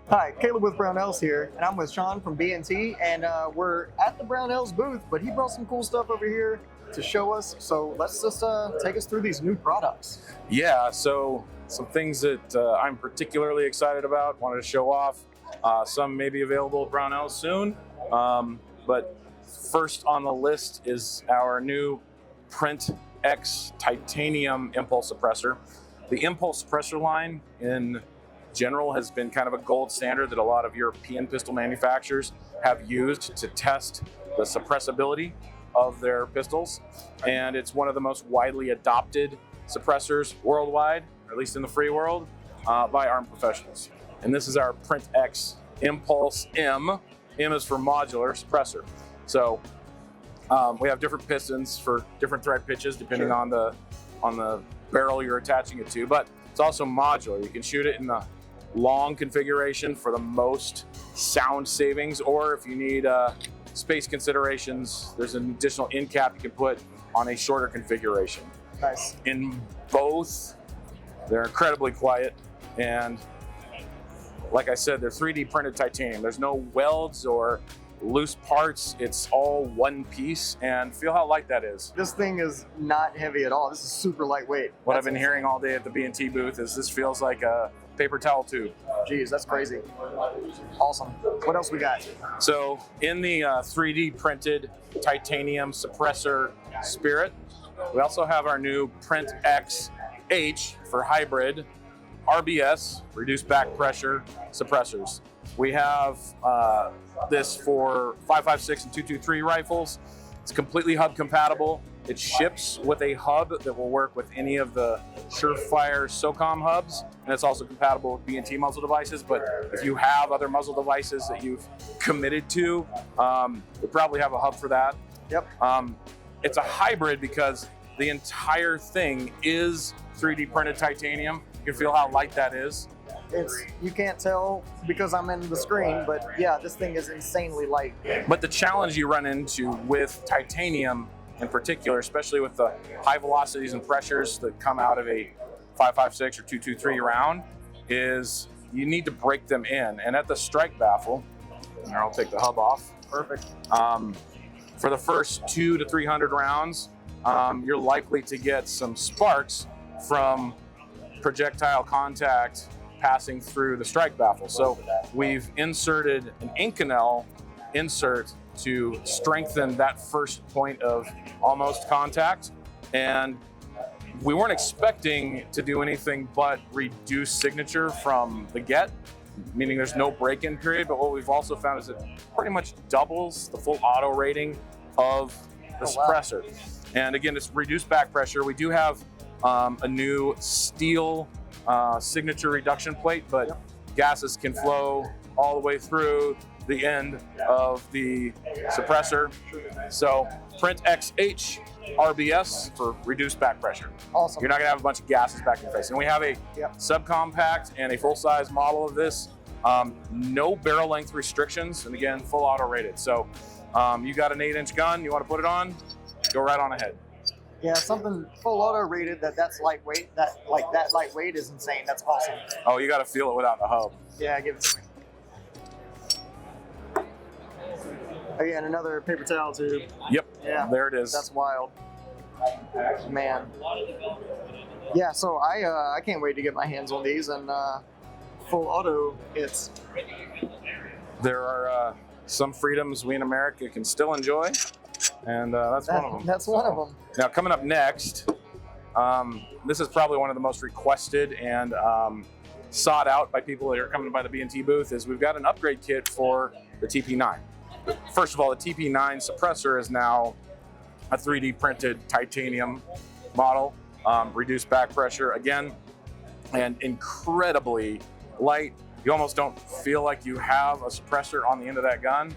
Hi, Caleb with Brownells here, and I'm with Sean from B&T, and we're at the Brownells booth, but he brought some cool stuff over here to show us, so let's just take us through these new products. Yeah, so some things that I'm particularly excited about, wanted to show off. Some may be available at Brownells soon, but first on the list is our new Print X titanium impulse suppressor. The impulse suppressor line in general has been kind of a gold standard that a lot of European pistol manufacturers have used to test the suppressibility of their pistols, and it's one of the most widely adopted suppressors worldwide, or at least in the free world, by armed professionals. And this is our Print X Impulse M. M is for modular suppressor. So we have different pistons for different thread pitches depending on the barrel you're attaching it to, but it's also modular. You can shoot it in the long configuration for the most sound savings, or if you need space considerations, there's an additional end cap you can put on a shorter configuration. Nice. In both, they're incredibly quiet, and like I said, they're 3D printed titanium. There's no welds or loose parts. It's all one piece, and feel how light that is. This thing is not heavy at all. This is super lightweight. What I've been hearing all day at the B&T booth is this feels like a paper towel tube. Geez, that's crazy. Awesome. What else we got? So in the 3D printed titanium suppressor spirit, we also have our new Print X H for hybrid RBS, reduced back pressure suppressors. We have this for 5.56 and 2.23 rifles. It's completely hub compatible. It ships with a hub that will work with any of the Surefire SOCOM hubs, and it's also compatible with B&T muzzle devices. But if you have other muzzle devices that you've committed to, we probably have a hub for that. Yep. It's a hybrid because the entire thing is 3D printed titanium. You can feel how light that is. You can't tell because I'm in the screen, but yeah, this thing is insanely light. But the challenge you run into with titanium in particular, especially with the high velocities and pressures that come out of a 5.56 or 2.23 round, is you need to break them in. And at the strike baffle, and I'll take the hub off. Perfect. For the first 200 to 300 rounds, you're likely to get some sparks from projectile contact passing through the strike baffle. So we've inserted an Inconel insert to strengthen that first point of almost contact. And we weren't expecting to do anything but reduce signature from the get, meaning there's no break-in period. But what we've also found is it pretty much doubles the full auto rating of the suppressor. Wow. And again, it's reduced back pressure. We do have a new steel signature reduction plate, but gases can flow all the way through the end of the suppressor. So Print XH RBS for reduced back pressure. Awesome. You're not gonna have a bunch of gases back in your face. And we have a subcompact and a full-size model of this. No barrel length restrictions, and again, full auto rated. So you got an 8-inch gun, you wanna put it on, go right on ahead. Yeah, something full auto rated that's lightweight. That lightweight is insane. That's awesome. Oh, you got to feel it without the hub. Yeah, give it to me. Again, another paper towel tube. Yep. Yeah. There it is. That's wild, man. Yeah. So I can't wait to get my hands on these and full auto hits. There are some freedoms we in America can still enjoy. And that's one of them. That's one of them. Now, coming up next, this is probably one of the most requested and sought out by people that are coming by the B&T booth, is we've got an upgrade kit for the TP9. First of all, the TP9 suppressor is now a 3D printed titanium model, reduced back pressure again, and incredibly light. You almost don't feel like you have a suppressor on the end of that gun.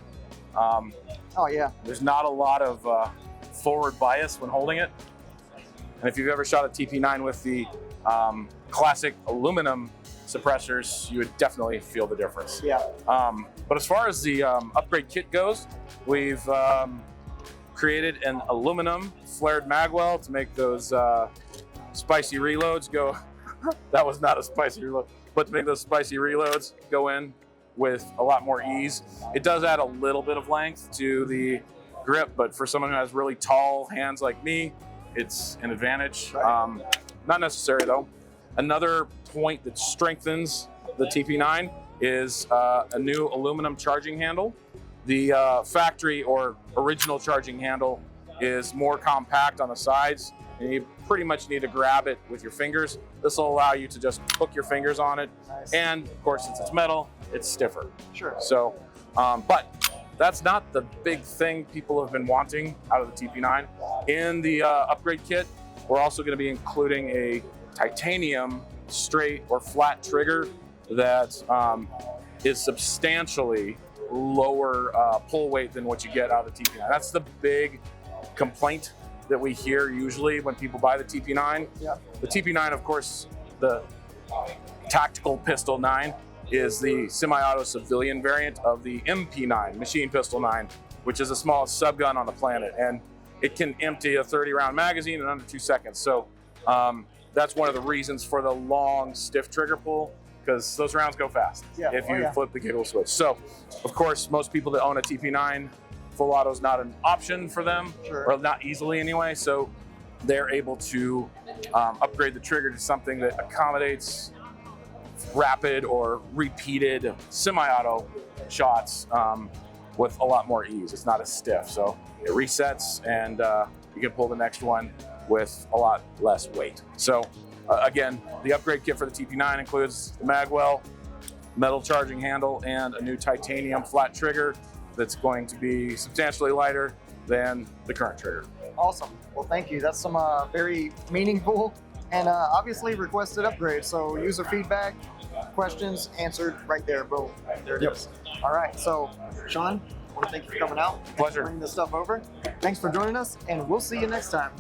Oh yeah. There's not a lot of forward bias when holding it. And if you've ever shot a TP9 with the classic aluminum suppressors, you would definitely feel the difference. Yeah. But as far as the upgrade kit goes, we've created an aluminum flared magwell to make those spicy reloads go. That was not a spicy reload, but to make those spicy reloads go in with a lot more ease. It does add a little bit of length to the grip, but for someone who has really tall hands like me, it's an advantage. Not necessary though. Another point that strengthens the TP9 is a new aluminum charging handle. The factory or original charging handle is more compact on the sides, and you pretty much need to grab it with your fingers. This will allow you to just hook your fingers on it. Nice. And of course, since it's metal, it's stiffer. Sure. So, but that's not the big thing people have been wanting out of the TP9. In the upgrade kit, we're also going to be including a titanium straight or flat trigger that is substantially lower pull weight than what you get out of the TP9. That's the big complaint that we hear usually when people buy the TP9. Yeah. The TP9, of course, the tactical pistol 9 is the semi-auto civilian variant of the MP9, machine pistol 9, which is the smallest subgun on the planet. And it can empty a 30-round magazine in under 2 seconds. So that's one of the reasons for the long, stiff trigger pull, because those rounds go fast if you flip the giggle switch. So, of course, most people that own a TP9, full auto is not an option for them, or not easily anyway. So they're able to upgrade the trigger to something that accommodates rapid or repeated semi-auto shots with a lot more ease. It's not as stiff, so it resets, and you can pull the next one with a lot less weight. So again, the upgrade kit for the TP9 includes the magwell, metal charging handle, and a new titanium flat trigger that's going to be substantially lighter than the current trigger. Awesome. Well, thank you. That's some very meaningful and obviously requested upgrades. So user feedback, questions answered right there. Boom. There it is. All right. So Sean, I want to thank you for coming out. Pleasure. Bringing this stuff over. Thanks for joining us, and we'll see you next time.